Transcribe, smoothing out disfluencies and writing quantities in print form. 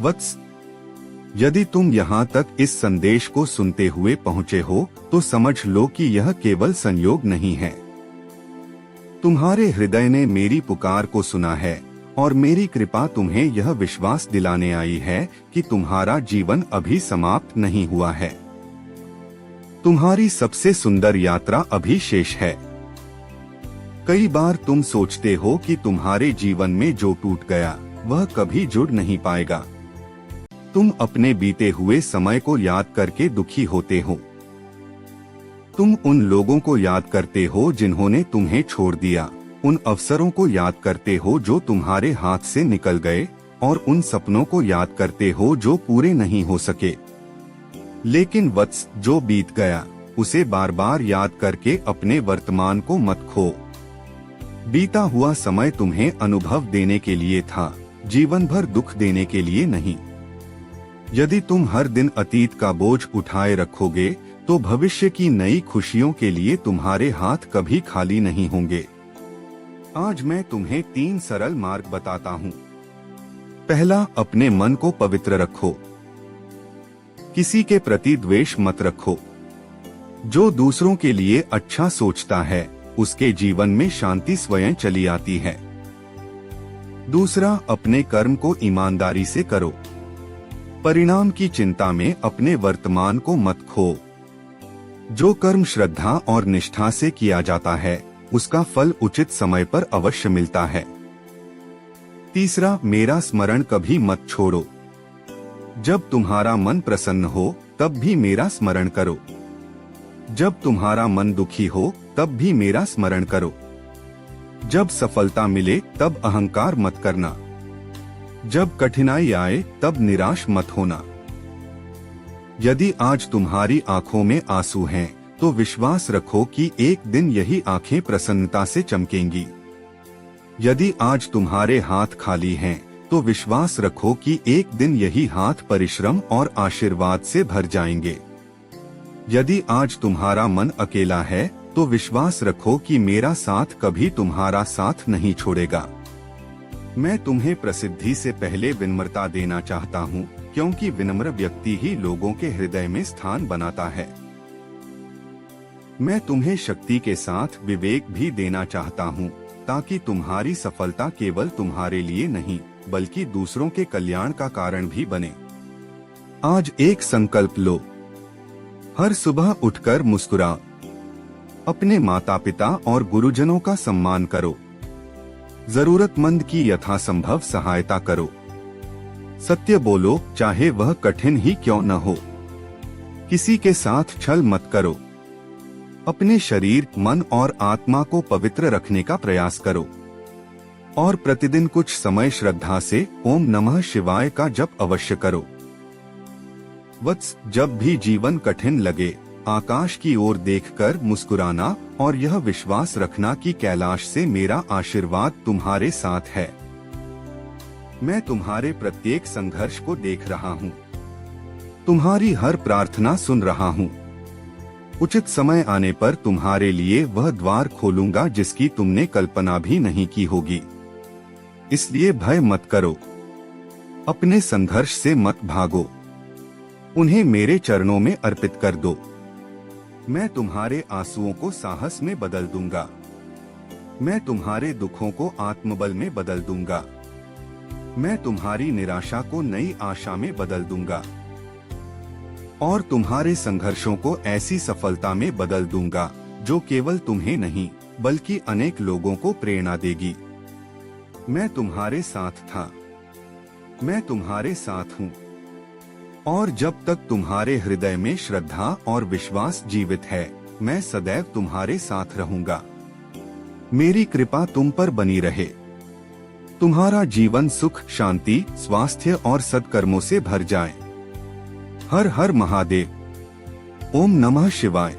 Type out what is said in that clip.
वत्स, यदि तुम यहाँ तक इस संदेश को सुनते हुए पहुँचे हो तो समझ लो कि यह केवल संयोग नहीं है। तुम्हारे हृदय ने मेरी पुकार को सुना है और मेरी कृपा तुम्हें यह विश्वास दिलाने आई है कि तुम्हारा जीवन अभी समाप्त नहीं हुआ है। तुम्हारी सबसे सुंदर यात्रा अभी शेष है। कई बार तुम सोचते हो कि तुम्हारे जीवन में जो टूट गया वह कभी जुड़ नहीं पाएगा। तुम अपने बीते हुए समय को याद करके दुखी होते हो। तुम उन लोगों को याद करते हो जिन्होंने तुम्हें छोड़ दिया, उन अवसरों को याद करते हो जो तुम्हारे हाथ से निकल गए और उन सपनों को याद करते हो जो पूरे नहीं हो सके। लेकिन वत्स, जो बीत गया उसे बार बार याद करके अपने वर्तमान को मत खो। बीता हुआ समय तुम्हें अनुभव देने के लिए था, जीवन भर दुख देने के लिए नहीं। यदि तुम हर दिन अतीत का बोझ उठाए रखोगे तो भविष्य की नई खुशियों के लिए तुम्हारे हाथ कभी खाली नहीं होंगे। आज मैं तुम्हें 3 सरल मार्ग बताता हूँ। पहला, अपने मन को पवित्र रखो। किसी के प्रति द्वेष मत रखो। जो दूसरों के लिए अच्छा सोचता है उसके जीवन में शांति स्वयं चली आती है। दूसरा, अपने कर्म को ईमानदारी से करो। परिणाम की चिंता में अपने वर्तमान को मत खो। जो कर्म श्रद्धा और निष्ठा से किया जाता है उसका फल उचित समय पर अवश्य मिलता है। तीसरा, मेरा स्मरण कभी मत छोड़ो। जब तुम्हारा मन प्रसन्न हो तब भी मेरा स्मरण करो। जब तुम्हारा मन दुखी हो तब भी मेरा स्मरण करो। जब सफलता मिले तब अहंकार मत करना। जब कठिनाई आए तब निराश मत होना। यदि आज तुम्हारी आंखों में आंसू हैं, तो विश्वास रखो कि एक दिन यही आंखें प्रसन्नता से चमकेंगी। यदि आज तुम्हारे हाथ खाली हैं, तो विश्वास रखो कि एक दिन यही हाथ परिश्रम और आशीर्वाद से भर जाएंगे। यदि आज तुम्हारा मन अकेला है, तो विश्वास रखो कि मेरा साथ कभी तुम्हारा साथ नहीं छोड़ेगा। मैं तुम्हें प्रसिद्धि से पहले विनम्रता देना चाहता हूँ, क्योंकि विनम्र व्यक्ति ही लोगों के हृदय में स्थान बनाता है। मैं तुम्हें शक्ति के साथ विवेक भी देना चाहता हूँ, ताकि तुम्हारी सफलता केवल तुम्हारे लिए नहीं बल्कि दूसरों के कल्याण का कारण भी बने। आज एक संकल्प लो। हर सुबह उठकर मुस्कुरा। अपने माता पिता और गुरुजनों का सम्मान करो। जरूरतमंद की यथासंभव सहायता करो। सत्य बोलो, चाहे वह कठिन ही क्यों न हो। किसी के साथ छल मत करो। अपने शरीर, मन और आत्मा को पवित्र रखने का प्रयास करो और प्रतिदिन कुछ समय श्रद्धा से ओम नमः शिवाय का जप अवश्य करो। वत्स, जब भी जीवन कठिन लगे, आकाश की ओर देखकर मुस्कुराना और यह विश्वास रखना कि कैलाश से मेरा आशीर्वाद तुम्हारे साथ है। मैं तुम्हारे प्रत्येक संघर्ष को देख रहा हूँ। तुम्हारी हर प्रार्थना सुन रहा हूँ। उचित समय आने पर तुम्हारे लिए वह द्वार खोलूंगा जिसकी तुमने कल्पना भी नहीं की होगी। इसलिए भय मत करो। अपने संघर्ष से मत भागो। उन्हें मेरे चरणों में अर्पित कर दो। मैं तुम्हारे आंसुओं को साहस में बदल दूंगा। मैं तुम्हारे दुखों को आत्मबल में बदल दूंगा। मैं तुम्हारी निराशा को नई आशा में बदल दूंगा और तुम्हारे संघर्षों को ऐसी सफलता में बदल दूंगा जो केवल तुम्हें नहीं बल्कि अनेक लोगों को प्रेरणा देगी। मैं तुम्हारे साथ था। मैं तुम्हारे साथ हूँ और जब तक तुम्हारे हृदय में श्रद्धा और विश्वास जीवित है, मैं सदैव तुम्हारे साथ रहूंगा। मेरी कृपा तुम पर बनी रहे। तुम्हारा जीवन सुख, शांति, स्वास्थ्य और सत्कर्मों से भर जाए। हर हर महादेव। ओम नमः शिवाय।